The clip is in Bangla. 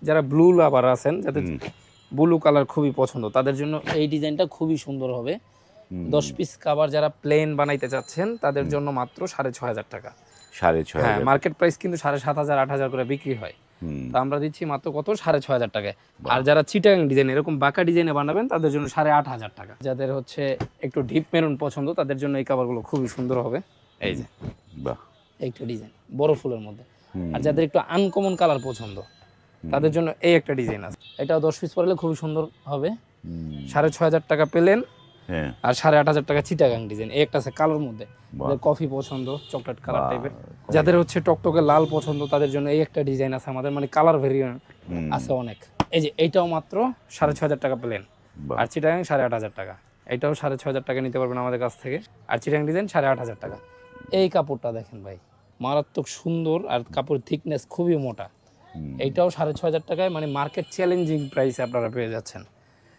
যারা ব্লু লাভার আছেন, যাদের ব্লু কালার খুবই পছন্দ, তাদের জন্য এই ডিজাইনটা খুবই সুন্দর হবে। 10 পিস কাভার যারা প্লেন বানাইতে চাচ্ছেন তাদের জন্য মাত্র 6,500 টাকা। 6,500। হ্যাঁ, মার্কেট প্রাইস কিন্তু 7,500 8,000 করে বিক্রি হয়। তো আমরা দিচ্ছি মাত্র কত, 6,500 টাকায়। আর যারা চিটাগাং ডিজাইন এরকম বাঁকা ডিজাইনে বানাবেন তাদের জন্য 8,500 টাকা। যাদের হচ্ছে একটু ডিপ মেরুন পছন্দ তাদের জন্য এই কাভারগুলো খুবই সুন্দর হবে। এই যে বাহ, একটা ডিজাইন বড় ফুলের মধ্যে। আর যাদের একটু আনকমন কালার পছন্দ তাদের জন্য এই একটা ডিজাইন আছে, এটাও 10 পিস পরলে খুবই সুন্দর হবে। 6,500 টাকা পেলেন। হ্যাঁ, আর 8,500 টাকা চিটাগাং ডিজাইন। এই একটা আছে কালোর মধ্যে, যাদের কফি পছন্দ, চকলেট কালার টাইপের। যাদের হচ্ছে টকটকে লাল পছন্দ তাদের জন্য এই একটা ডিজাইন আছে আমাদের, মানে কালার ভেরিয়েন্ট আছে অনেক। এই যে এইটাও মাত্র 6,500 টাকা পেলেন। আর চিটাগাং 8,500 টাকা। এটাও 6,500 টাকা নিতে পারবেন আমাদের কাছ থেকে। আর চিটাগাং ডিজাইন 8,500 টাকা। এই কাপড়টা দেখেন ভাই, মারাত্মক সুন্দর, আর কাপড়ের থিকনেস খুবই মোটা। এইটাও 6,500 টাকায়, মানে মার্কেট চ্যালেঞ্জিং প্রাইসে আপনারা পেয়ে যাচ্ছেন।